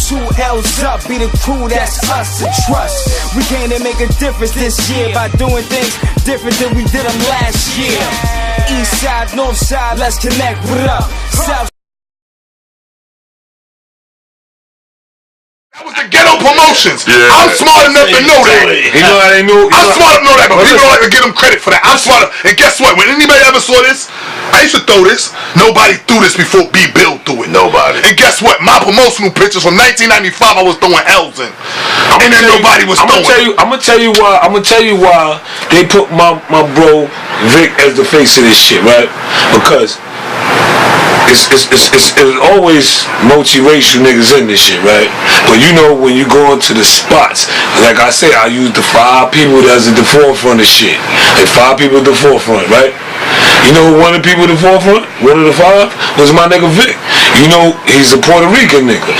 2 L's up, be the crew, that's us to trust. We came to make a difference this year by doing things different than we did them last year. East side, north side, let's connect, what up? South. That was the ghetto promotions. Yeah. I'm smart enough to know that. You know how they knew? I'm smart enough to know that, but people don't like to give them credit for that. I'm smart. And guess what? When anybody ever saw this, I used to throw this. Nobody threw this before B. Bill threw it. Nobody. And guess what? My promotional pictures from 1995, I was throwing L's in. And then nobody was throwing. I'm gonna tell you why they put my bro Vic as the face of this shit, right? Because it's always multiracial niggas in this shit, right? But you know, when you go into the spots, like I say, I use the 5 people that's at the forefront of shit. Like 5 people at the forefront, right? You know one of the people at the forefront, one of the 5, was my nigga Vic. You know, he's a Puerto Rican nigga.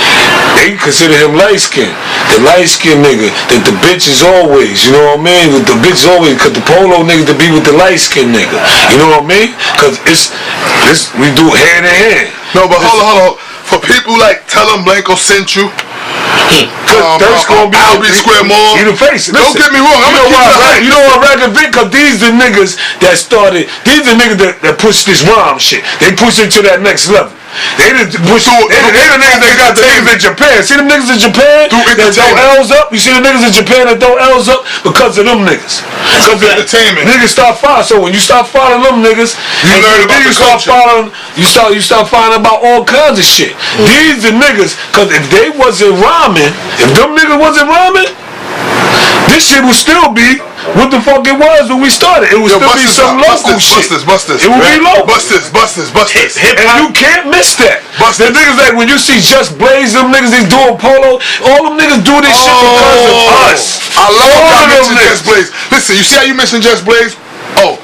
They consider him light-skinned. The light-skinned nigga that the bitch is always, you know what I mean? With the bitch always, cause the polo nigga to be with the light-skinned nigga. You know what I mean? Cause we do hand in hand. No, but hold on. For people like Tell Them Blanco sent you. That's gonna be Albee Square Mall. You the face. Don't get me wrong. You know what, Ragged Vic? Cause these the niggas that started. These the niggas that pushed this rhyme shit. They pushed it to that next level. They the niggas that got the niggas in Japan. See them niggas in Japan that throw L's up? You see the niggas in Japan that throw L's up because of them niggas. Because of entertainment. Niggas start following. So when you start following them niggas, you learn about the culture. You start finding about all kinds of shit. These the niggas, cause if they wasn't rhyming, if them niggas wasn't rhyming, this shit would still be what the fuck it was when we started. It would still be some local shit. Busters. It would be local. Busters. And you can't miss that. The niggas like when you see Just Blaze, them niggas they doing polo, all them niggas do this shit because of us. I love how you mention Just Blaze. Listen, you see how you mentioned Just Blaze? Oh,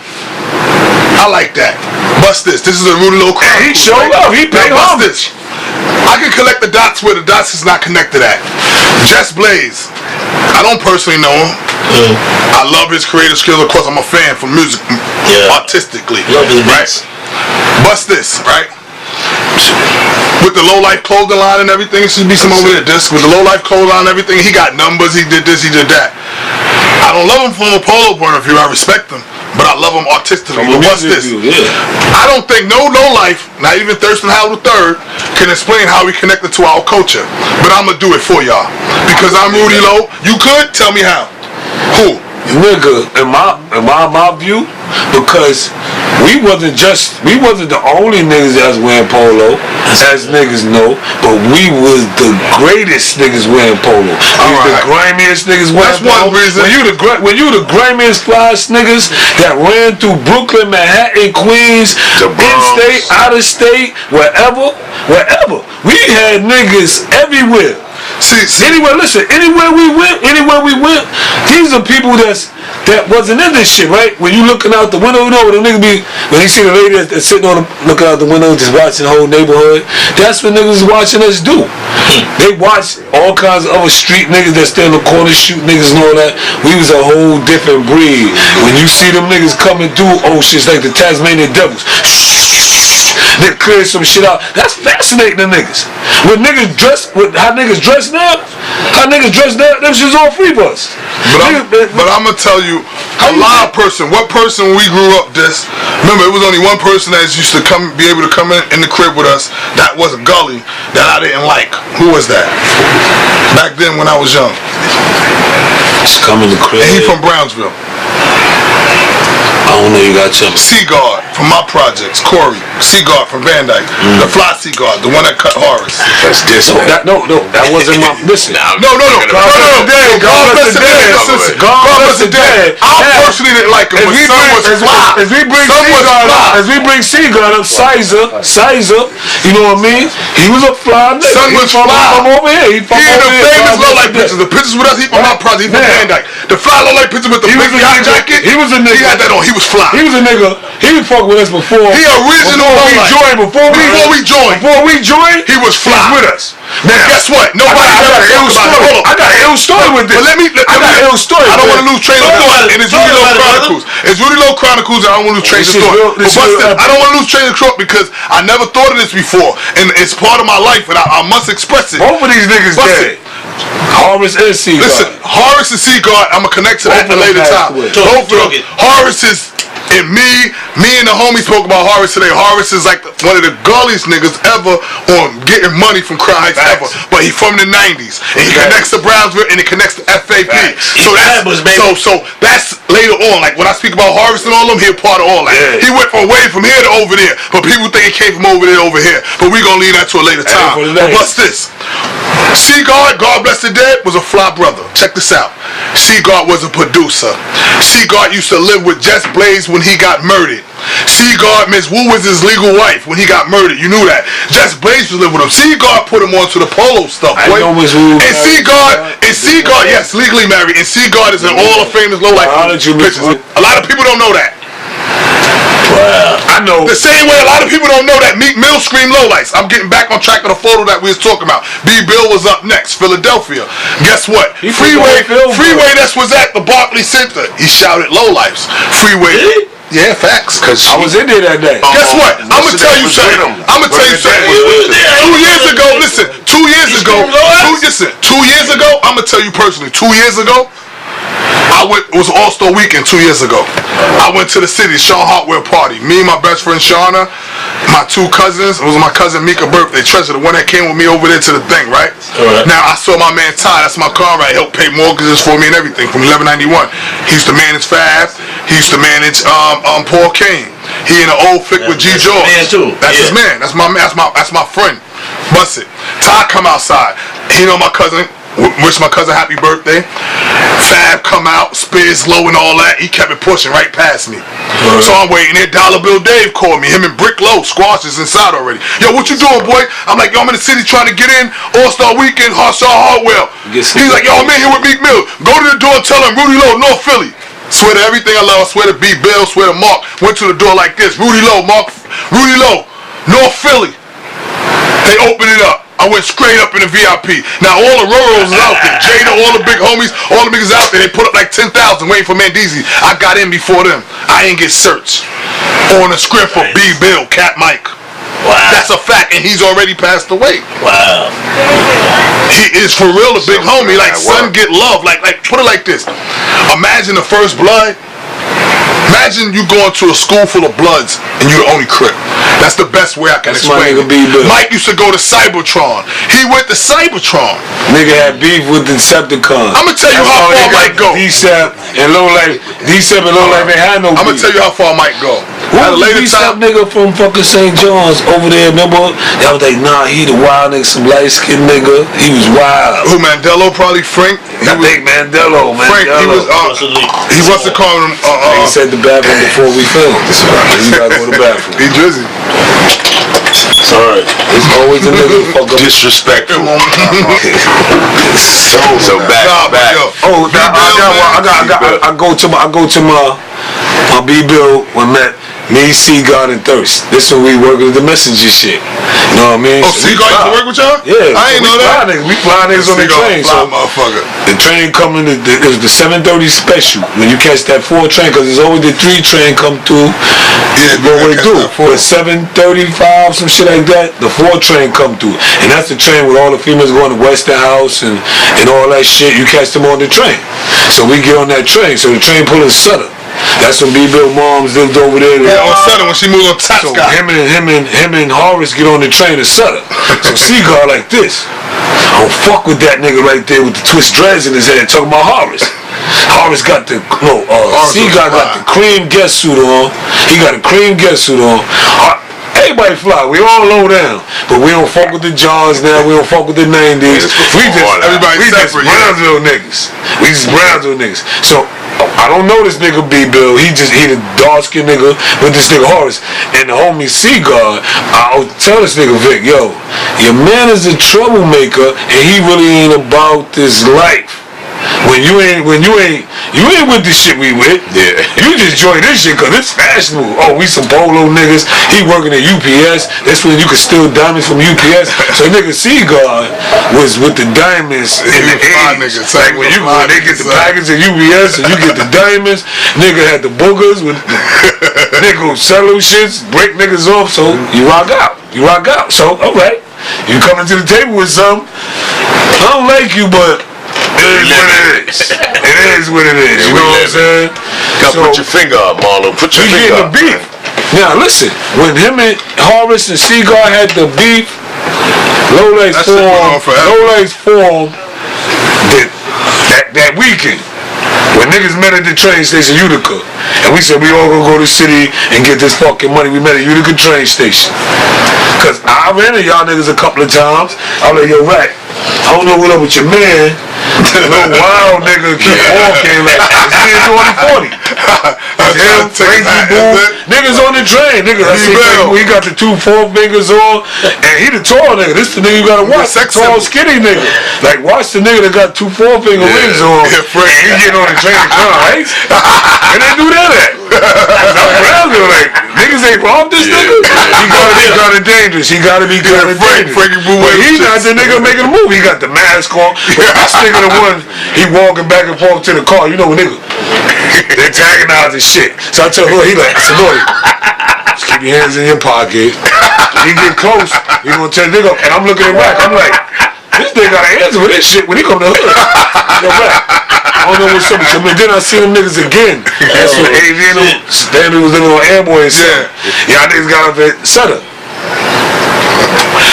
I like that. Bust this. This is a Rudy Low Chronicles. He showed up. He paid homage. I can collect the dots where the dots is not connected at. Just Blaze. I don't personally know him. I love his creative skills. Of course, I'm a fan for music, artistically. Love his right? Bust this, right? With the Low Life clothing line and everything, it should be some over there. This with the Low Life clothing line and everything, he got numbers. He did this, he did that. I don't love him from a polo point of view. I respect him, but I love him artistically. What's this? I don't think no Low Life, not even Thurston Howell III, can explain how we connected to our culture. But I'm gonna do it for y'all because I'm Rudy Low. You could tell me how. Who? Nigga, in my view, because we wasn't the only niggas that was wearing polo, as niggas know, but we was the greatest niggas wearing polo. We was the grimiest niggas wearing polo. That's one reason. When you the grimiest flyest niggas that ran through Brooklyn, Manhattan, Queens, in-state, out-of-state, wherever, we had niggas everywhere. See, anywhere we went, these are people that wasn't in this shit, right? When you looking out the window, you know what the nigga be, when you see the lady that's sitting looking out the window just watching the whole neighborhood, that's what niggas watching us do. They watch all kinds of other street niggas that stand in the corner shoot niggas and all that. We was a whole different breed. When you see them niggas coming through shit like the Tasmanian Devils, they clear some shit out. That's fascinating to niggas. When niggas dress, how niggas dress now, them shit's all free bus. But I'm gonna tell you, what person we grew up this. Remember, it was only one person that used to be able to come in the crib with us. That was a gully that I didn't like. Who was that? Back then when I was young. Just come in the crib. And he from Brownsville. I don't know, you got something. Seaguard from my projects, Corey. Seaguard from Van Dyke. The fly Seaguard, the one that cut Horace. That's this. No, that wasn't my. Listen. No. God bless the dead. I personally didn't like him. As we bring Seaguard up, Sizer, you know what I mean? He was a fly nigga. Son was fly. From over here. He had the famous Low Life pictures. The pictures with us, he from my project. He from Van Dyke. The fly Low Life picture with the big yacht jacket. He was a nigga. He had that on. He was fly. He was a nigga. He was fucking with us before. He original Before we joined, he was fly. With us. Now, guess what? Nobody I got an ill story with this. But let me I don't want to lose train of thought. And it's Rudy Low Chronicles. It's Rudy Low Chronicles, and I don't want to lose train of thought. I don't want to lose train of thought because I never thought of this before, and it's part of my life, and I must express it. Both of these niggas dead. Horace and Seagard. Listen, Horace and Seagard, I'm gonna connect to that at a later time. Both of them. Horace is. And me and the homie spoke about Horace today. Horace is like one of the gulliest niggas ever on getting money from Crown Heights ever. But he from the 90s. And he connects to Brownsville and he connects to FAP. So that's later on. Like when I speak about Horace and all of them, he a part of all that. He went from away from here to over there. But people think he came from over there to over here. But we gonna leave that to a later time. But what's this? Seagard, God bless the dead, was a fly brother. Check this out. Seagard was a producer. Seagard used to live with Jess Blaze when he got murdered. Seagard, Miss Wu was his legal wife when he got murdered. You knew that. Jess Blaze was living with him. Seagard put him onto the polo stuff. I know Miss Wu. And Seagard, yes, legally married. And Seagard is an all of famous low life pictures. A lot of people don't know that. Wow. I know. The same way a lot of people don't know that Meek Mill screamed lowlights. I'm getting back on track of the photo that we was talking about. B. Bill was up next, Philadelphia. Guess what? Freeway that was at the Barclays Center. He shouted lowlights. Freeway. Really? Yeah, facts. Cause I was in there that day. Guess what? I'm gonna tell you something. 2 years ago, listen. 2 years ago, I'm gonna tell you personally. 2 years ago, it was All-Star Weekend 2 years ago. I went to the city, Sean Hartwell party. Me and my best friend Shauna, my two cousins, it was my cousin Mika's birthday, Treasure, the one that came with me over there to the thing, right? Now I saw my man Ty, that's my car right, helped pay mortgages for me and everything from 1191. He used to manage Fab, he used to manage Paul Kane. He in an old flick with G. George. That's his man. That's my friend. Bust it. Ty come outside. He know my cousin. Wish my cousin happy birthday. Fab come out, Spears low and all that. He kept it pushing right past me. So I'm waiting there. Dollar Bill Dave called me. Him and Brick Low, Squash is inside already. Yo, what you doing, boy? I'm like, yo, I'm in the city trying to get in. All-Star Weekend, Sean Hartwell. He's like, yo, I'm in here with Meek Mill. Go to the door and tell him Rudy Low, North Philly. Swear to everything I love. I swear to B. Bill. Swear to Mark. Went to the door like this. Rudy Low, Rudy Low, North Philly. They opened it up. I went straight up in the VIP. Now all the Roros is out there. Jada, all the big homies, all the niggas out there. They put up like 10,000 waiting for Mandeezy. I got in before them. I ain't get searched. On the script for B. Bill, Cat Mike. Wow. That's a fact, and he's already passed away. Wow. He is for real a big homie. Like son get love. Like put it like this. Imagine the first blood. Imagine you going to a school full of bloods and you the only Crip. That's the best way I can explain it. Mike used to go to Cybertron. He went to Cybertron. Nigga had beef with Decepticons. I'm gonna tell you how far Mike go. D-Sep and Low Life ain't had no beef. I'm gonna tell you how far Mike go. Who was the D-Sep nigga from fucking St. John's over there? Remember? I was like, nah, he the wild nigga, some light skinned nigga. He was wild. Who, Mandelo? Probably Frank. I think Mandelo. Frank. He was. He wants to call him. He said the bathroom before we filmed. You gotta go to the bathroom. He drizzy. Sorry. It's always a nigga fuck up. Disrespectful. so back. Oh, I go to my B Bill when met me, Seagard, and Thirst. This when we work with the messenger shit. You know what I mean? Oh, Seagard used to work with y'all? Yeah. I ain't know that. We fly niggas on the train. So the train coming, it was the 7:30 special. When you catch that 4 train, because there's always the 3 train come through. Yeah, what we do. For 7:35, some shit like that, the 4 train come through. And that's the train with all the females going to Western House and all that shit. You catch them on the train. So we get on that train. So the train pulling Sutter. That's when B-Bill moms lived over there. Yeah, on Sutter when she moved on Top So him and Horace get on the train to Sutter. So Seagard like this. I don't fuck with that nigga right there with the twist dreads in his head talking about Horace. Horace got the Seagard got the cream guest suit on. He got a cream guest suit on. Everybody fly, we all low down, but we don't fuck with the Johns now. We don't fuck with the 90s. We just Brownsville niggas. We just Brownsville niggas. So I don't know this nigga B Bill. He the dark skinned nigga with this nigga Horace and the homie Seagard. I'll tell this nigga Vic, yo, your man is a troublemaker and he really ain't about this life. When you ain't You ain't with the shit we with. Yeah. You just join this shit because it's fashionable. Oh, we some polo niggas. He working at UPS. That's when you can steal diamonds from UPS. So nigga Seagull was with the diamonds in the 80s. Like when they get the package at UPS and you get the diamonds, nigga had the boogers with nigga cello shits, break niggas off, so you rock out. So, alright. You coming to the table with something. I don't like you, but it is what it is. It is what it is. You know what I'm saying? Gotta put your finger up, Marlon. Put your finger up. We getting the beef. Now listen, when him and Horace and Seagull had the beef, Lowlegs formed that weekend. When niggas met at the train station, Utica, and we said we all gonna go to the city and get this fucking money. We met at Utica train station. Cause I ran to y'all niggas a couple of times. I was like, yo, Rat, I don't know what up with your man. Little wild nigga keep walking like he's doing 40. Him, crazy boo. Niggas on the train, nigga. I see he got the 2 4-fingers on, and he the tall nigga. This the nigga you gotta watch. Tall, skinny nigga. Like watch the nigga that got 2 4-finger rings on. And he getting on the train to come, right? And they do that at. Like niggas ain't robbed this nigga. He gotta be kinda dangerous. He gotta be kinda dangerous. But he not the nigga making a move. He got the mask on. But this nigga the one, he walking back and forth to the car. You know when nigga, they antagonizing shit. So I tell her, he like, I said, Lord, just keep your hands in your pocket. He get close, he gonna tell the nigga, and I'm looking at back, I'm like, this nigga got an answer for this shit when he come to the hood. Yo, back. I don't know what's up with you. But then I see them niggas again. That's when Adrian Stanley was living on Amboy and stuff. Y'all niggas got up at Sutter.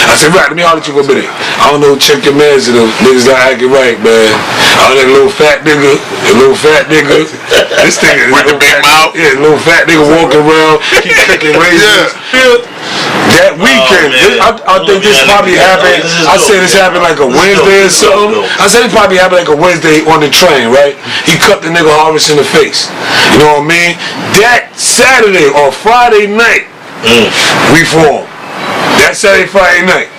I said, right, let me holler at you for a minute. I don't know, check your mans and them niggas not acting right, man. I that little fat nigga. This nigga with the big mouth. Yeah, little fat nigga walking around, keep cooking raisins. That weekend, I think this probably happened. I said this happened like a Wednesday or something. I said it probably happened like a Wednesday on the train, right? He cut the nigga Horace in the face. You know what I mean? That Saturday or Friday night, we formed. That Saturday, Friday night.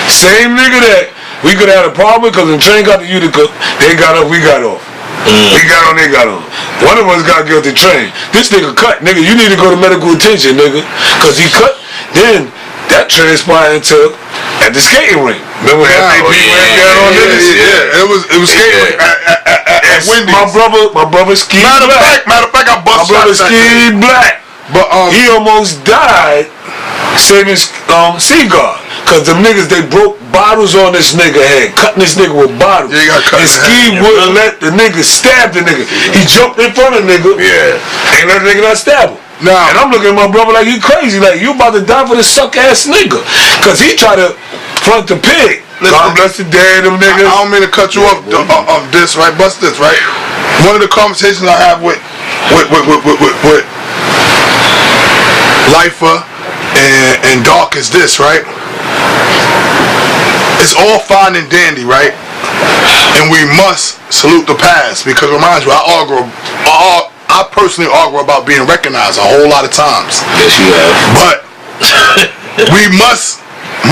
Same nigga that we could have had a problem because the train got to Utica, they got up, we got off. We got on, they got on. One of us got to get off the train. This nigga cut, nigga, you need to go to medical attention, nigga. Because he cut, then that transpired into at the skating rink. Remember when FAP went down on niggas? Yeah, it was skating rink at Wendy's. My brother skied black. Matter of fact, I bust my brother skied black. But he almost died saving Seagull. Cause them niggas, they broke bottles on this nigga head, cutting this nigga with bottles. Yeah, and Ski wouldn't let the nigga stab the nigga. He jumped in front of the nigga. And let the nigga not stab him. Nah. And I'm looking at my brother like, you crazy, like you about to die for this suck ass nigga. Cause he tried to front the pig. God bless the dead, them niggas. I don't mean to cut you off this, right? Bust this, right? One of the conversations I have with Lifer and Dark is this, right? It's all fine and dandy, right? And we must salute the past because remind you, I personally argue about being recognized a whole lot of times. Yes, you have. But we must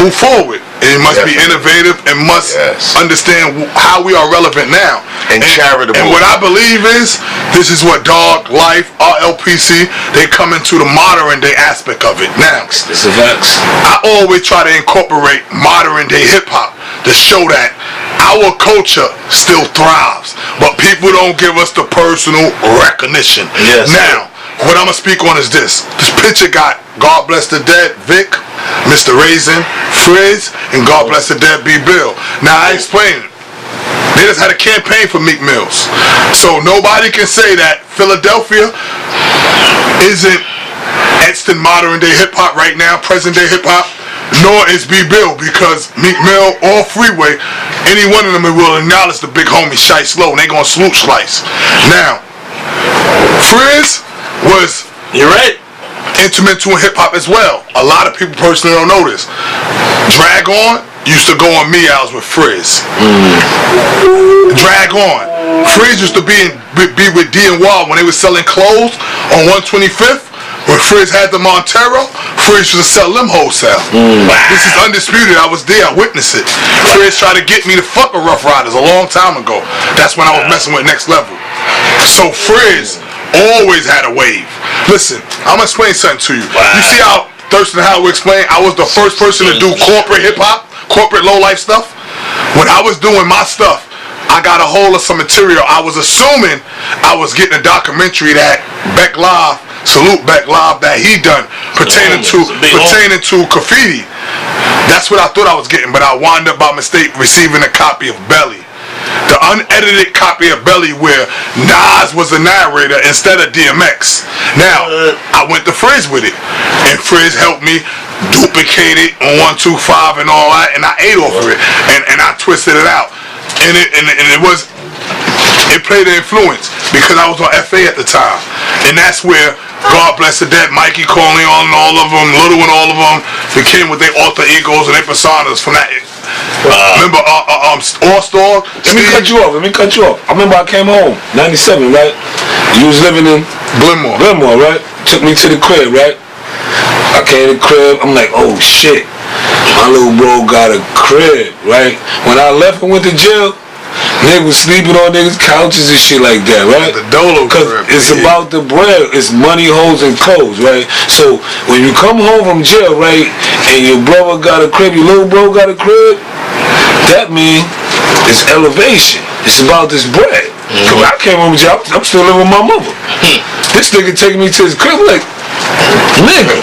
move forward. And must be innovative and must understand how we are relevant now. And charitable. And what I believe is, this is what Dog, Life, RLPC, they come into the modern day aspect of it now. This is facts. I always try to incorporate modern day hip hop to show that our culture still thrives, but people don't give us the personal recognition. Yes. Now, what I'm going to speak on is this. This picture got God Bless the Dead, Vic, Mr. Raisin, Frizz, and God Bless the Dead, B. Bill. Now, I explained it. They just had a campaign for Meek Mills. So nobody can say that Philadelphia isn't etched in modern day hip hop right now, present day hip hop, nor is B. Bill, because Meek Mill or Freeway, any one of them will acknowledge the big homie Shice Low, and they gonna salute Slice. Now, Frizz was, you're right, instrumental in hip hop as well. A lot of people personally don't know this. Drag On used to go on Meows with Frizz. Drag On. Frizz used to be with D and Wall when they were selling clothes on 125th. When Frizz had the Montero, Frizz used to sell them wholesale. This is undisputed. I was there. I witnessed it. Frizz tried to get me to fuck with Rough Riders a long time ago. That's when I was messing with Next Level. So Frizz always had a wave. Listen, I'm gonna explain something to you. You see how Thurston Howard explained? I was the first person to do corporate hip hop, corporate low life stuff. When I was doing my stuff, I got a hold of some material. I was assuming I was getting a documentary that Beck Live, Salute Beck Live, that he done pertaining to graffiti. That's what I thought I was getting, but I wound up by mistake receiving a copy of Belly. The unedited copy of Belly where Nas was the narrator instead of DMX. Now, I went to Frizz with it, and Frizz helped me duplicate it on 125 and all that, and I ate off of it, and I twisted it out. And it played an influence because I was on FA at the time, and that's where God bless the dead Mikey Corleone and all of them, Little and all of them became what they alter egos and they personas from that. Remember All Star? Let me cut you off. I remember I came home 97, right? You was living in Glenmore, right? Took me to the crib, right? I came to the crib. I'm like, oh shit, my little bro got a crib, right? When I left and went to jail, niggas was sleeping on niggas' couches and shit like that, right? The Dolo Cause crib. It's about the bread. It's money, hoes, and clothes, right? So when you come home from jail, right, and your brother got a crib, your little bro got a crib, that means it's elevation. It's about this bread. Cause when I came home from jail, I'm still living with my mother. This nigga taking me to his crib like, nigga,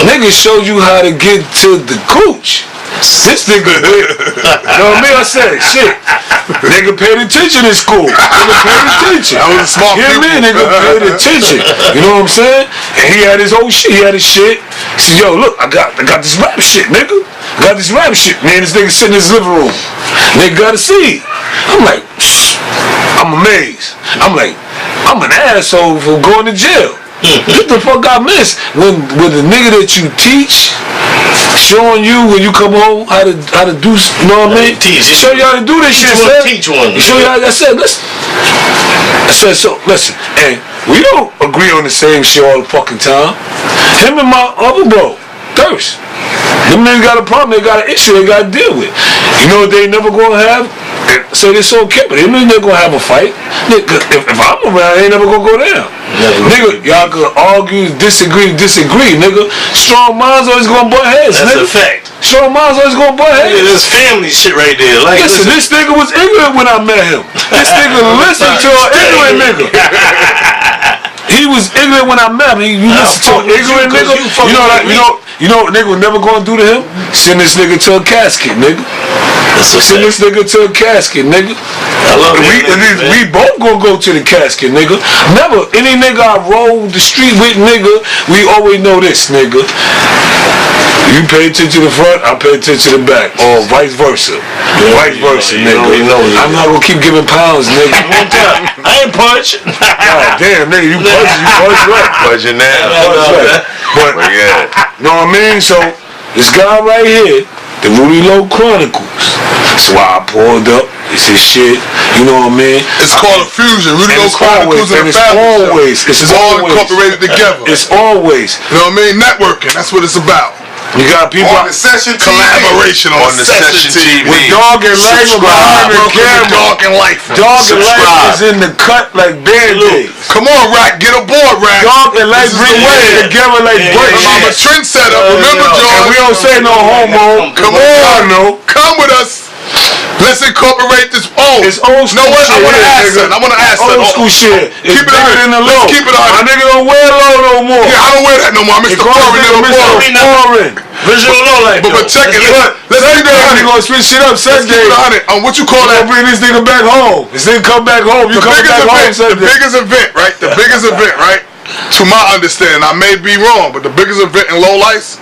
nigga showed you how to get to the cooch. This nigga, you know what I mean? I said, shit, nigga paid attention in school. Nigga paid attention. I was a smart people. Nigga paid attention. You know what I'm saying? And he had his whole shit. He had his shit. He said, yo, look, I got this rap shit, nigga. I got this rap shit. Man, this nigga sitting in his living room. Nigga got to see. I'm like, I'm amazed. I'm like, I'm an asshole for going to jail. What the fuck I missed? When the nigga that you teach showing you when you come home how to do, you know what I mean? Show you how to do this shit. Teach one. Show you how. I said, listen. Listen, and we don't agree on the same shit all the fucking time. Him and my other bro, Thirst. Them niggas got a problem, they got an issue they got to deal with. You know what they never gonna have? Say this okay, but them niggas gonna have a fight. Nigga, if I'm around, they ain't never gonna go down. Nigga, y'all could argue, disagree, nigga. Strong minds always gonna butt heads, That's nigga. a fact. Strong minds always gonna butt heads. Yeah, this family shit right there. Like, listen, this nigga was ignorant when I met him. This nigga listened to an ignorant nigga. He was ignorant when I met him. You listen to an ignorant nigga. You know what nigga was never gonna do to him? Send this nigga to a casket, nigga. Send this nigga to a casket, nigga. We both gonna go to the casket, nigga. Never any nigga I roll the street with, nigga. We always know this, nigga. You pay attention to the front, I pay attention to the back, or vice versa. Vice versa, nigga. I'm not gonna keep giving pounds, nigga. I ain't punch. God damn, nigga, you punch right. Punching now. But yeah, know what I mean? So this guy right here, the Rudy Low Chronicles. That's why I pulled up. It's his shit. You know what I mean? It's called a fusion. Rudy Low Chronicles and the family. It's all incorporated together. It's always. You know what I mean? Networking. That's what it's about. You got people on the session collaboration on the session TV with Dog and Life behind the camera. Dog and Life. Dog and Life is in the cut like Band-Aids. Come on, Rack, get aboard, Rack. Dog and Life bring way together like break. I'm a trendsetter. Remember, John. And we don't say no homo. Come on, come with us. Let's incorporate this. Oh, it's old school. No, what? I want to ask something. Old school shit. Keep it in the low. Keep it on. My nigga don't wear low no more. Yeah, I don't wear that no more. Mr. Foreign. Visual low like that. But check it. Let's keep it on. We gonna switch shit up Sunday. What you call that? Bring this nigga back home. This nigga come back home. You come back home Sunday. The biggest event, right? The biggest event, right? To my understanding, I may be wrong, but the biggest event in Low Lights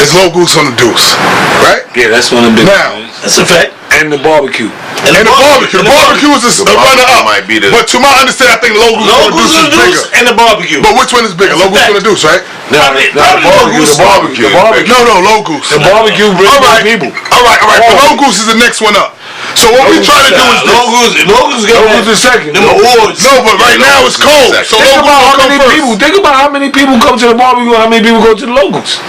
is Low Goose on the Deuce, right? Yeah, that's one of the biggest. Now, that's a fact. And the barbecue. And the barbecue. The barbecue is a runner-up. But to my understanding, I think Low Goose on the Deuce is bigger. And the barbecue. But which one is bigger? Low Goose on the Deuce, right? No, the barbecue. No, Low Goose. The barbecue brings people. All right. But Low Goose is the next one up. So what we trying to do is Logos is second. Them awards. No, but right now it's cold. So Think Logos about how come many first. people. Think about how many people come to the barbecue. How many people go to the Logos?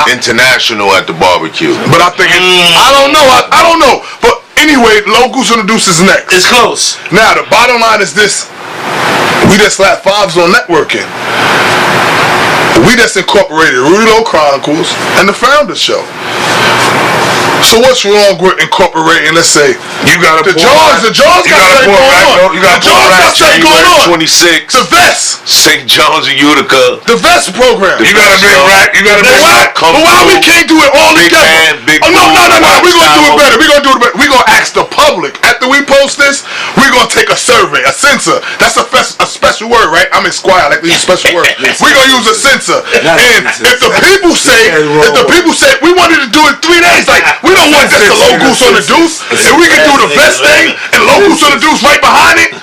International at the barbecue. But I think I don't know. I don't know. But anyway, Logos and the Deuce is next. It's close. Now the bottom line is this: we just slapped fives on networking. We just incorporated Rudy Chronicles and the Founders Show. So what's wrong with incorporating? Let's say You got the Johns. The Johns got something going on. You got The Johns got something going on. 26. The Vest. St. John's and Utica. The Vest program. You got a big rack. You got a big rack. But why we can't do it all Big together? man, big Oh, no. We're going to do it Watch better. We're going to do it better. We're going to ask the public. After we post this, we're going to take a survey, a censor. That's a special word, right? I'm in Squire. I like to use special word. We're going to use a censor. And if the people say, we wanted to do it 3 days, like, we don't want just the Logos on the Deuce, and we can do the Vest thing, and Logos on the Deuce right behind it,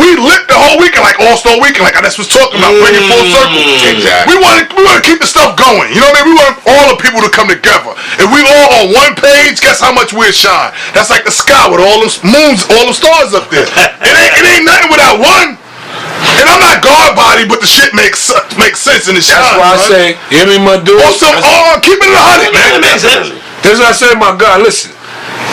we lit the whole weekend, like All-Star Weekend, like I just was talking about, bring it full circle. Exactly. We want to keep the stuff going. You know what I mean? We want all the people to come together. If we all on one page, guess how much we'll shine? That's like the sky with all them moons, all them stars up there. It ain't nothing without one. And I'm not God body, but the shit makes sense in the shine. That's why I say, you hear me, my dude? Keep it 100, man. That's why I say, my God, listen.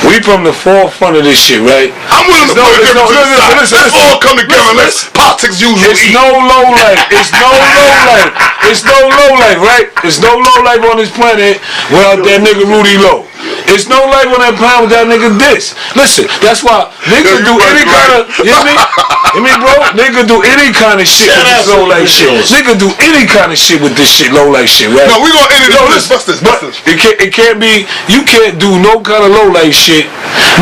We from the forefront of this shit, right? I'm willing to put it to the side. Let's all come together. Let's politics usually. It's no low life. It's no low life. It's no low life, right? It's no low life on this planet without that nigga Rudy Low. It's no life on that planet without nigga this. Listen, that's why nigga do any kind of, you hear me? You mean, bro? Nigga do any kind of shit with this low life shit. Nigga do any kind of shit with this shit, low life shit, right? No, we gonna end it on this. Bust this. It can't be. You can't do no kind of low life shit,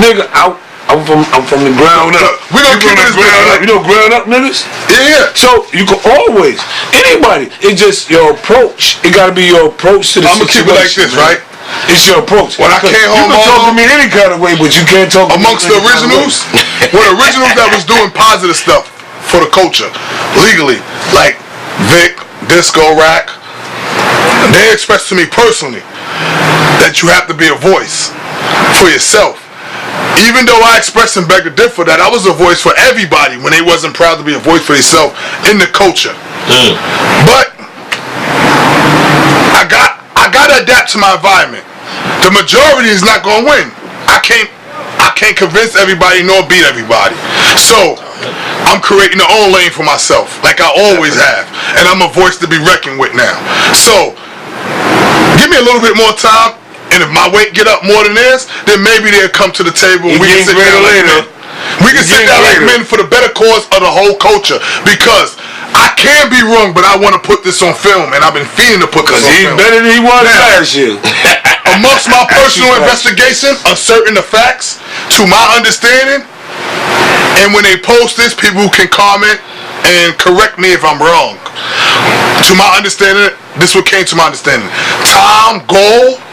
nigga. I'm from the ground up. We gonna keep this ground up. You know, ground up niggas. Yeah. So you can always anybody. It's just your approach. It gotta be your approach to the I'm gonna keep it like this, man. right? It's your approach. When I came home, you can talk to me any kind of way, but you can't talk to amongst me the originals. What originals that was doing positive stuff for the culture legally, like Vic, Disco, Rack. They expressed to me personally that you have to be a voice for yourself. Even though I expressed and begged to differ that I was a voice for everybody when they wasn't proud to be a voice for themselves in the culture. But I gotta adapt to my environment. The majority is not gonna win. I can't convince everybody nor beat everybody. So I'm creating my own lane for myself, like I always have. And I'm a voice to be reckoned with now. So give me a little bit more time. And if my weight get up more than theirs, then maybe they'll come to the table and we can sit down like men. We can sit down like men for the better cause of the whole culture. Because I can be wrong, but I want to put this on film, and I've been feeling to put this on film. He's better than he was last year. Amongst my personal investigation of certain facts, to my understanding, and when they post this, people can comment and correct me if I'm wrong. To my understanding, this what came to my understanding. Tom Gold,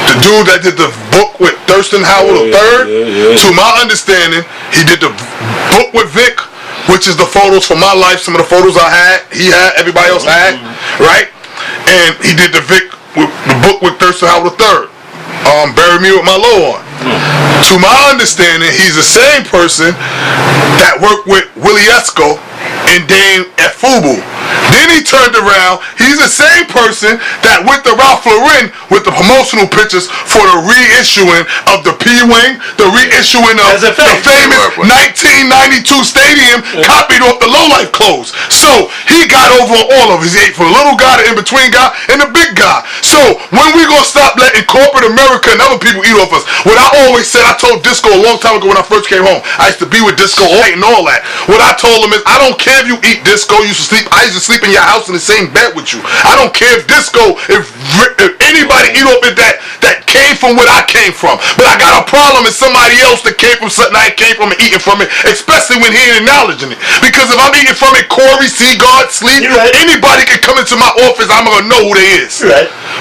the dude that did the book with Thurston Howell III, to my understanding, he did the book with Vic, which is the photos from my life, some of the photos I had, he had, everybody else had, right? And he did the book with Thurston Howell III, Bury Me With My Low On. To my understanding, he's the same person that worked with Willie Esco and Dame at Fubu. Then he turned around, he's the same person that went to Ralph Lauren with the promotional pictures for the reissuing of the P-Wing, the reissuing of the famous 1992 stadium copied off the low-life clothes. So he got over on all of us. He ate from the little guy, the in-between guy, and the big guy. So when we gonna stop letting corporate America and other people eat off us? What I always said, I told Disco a long time ago when I first came home, I used to be with Disco and all that. What I told him is, I don't care if you eat Disco, I used to sleep in your house in the same bed with you. I don't care if Disco, if anybody eat off it that came from what I came from. But I got a problem with somebody else that came from something I came from and eating from it, especially when he ain't acknowledging it. Because if I'm eating from it, Corey, Seagard, Sleep, anybody can come into my office, I'm gonna know who they is.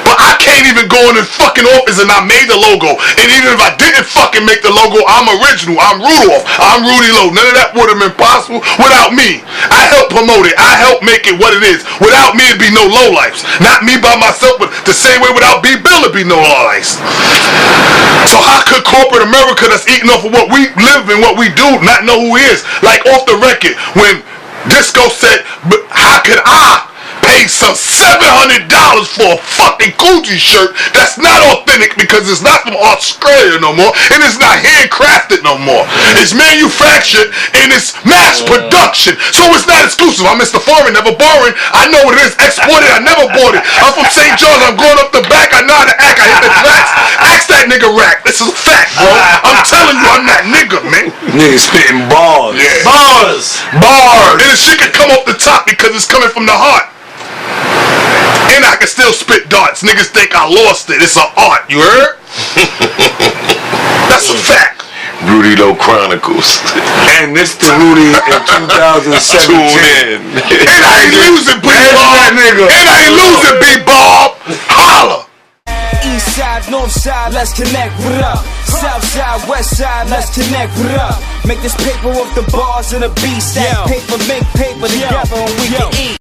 But I can't even go in the fucking office and I made the logo. And even if I didn't fucking make the logo, I'm original. I'm Rudolph. I'm Rudy Low. None of that would have been possible without me. I helped promote it. I helped make make it what it is. Without me, it'd be no lowlifes. Not me by myself, but the same way without B. Bill, it'd be no lowlifes. So how could corporate America that's eating off of what we live and what we do not know who he is? Like off the record, when Disco said, but how could I pay some $700 for a fucking Gucci shirt that's not authentic because it's not from Australia no more and it's not handcrafted no more. It's manufactured and it's mass production, so it's not exclusive. I'm Mr. Foreign, never borrowing. I know what it is. Exported, I never bought it. I'm from St. John's. I'm going up the back. I know how to act. I hit the tracks. Ask that nigga Rack. This is a fact, bro. I'm telling you, I'm that nigga, man. Nigga spitting bars. Yeah. Bars. And the shit can come off the top because it's coming from the heart. And I can still spit darts. Niggas think I lost it. It's an art. You heard? That's a fact. Rudy Chronicles. And this the Rudy in 2017. Tune in. And I ain't losing, B-Bob. And I ain't losing, B-Bob. Holla. East side, north side, let's connect, what up? South side, west side, let's connect, what up? Make this paper off the bars and the beats. That paper make paper together and we can eat.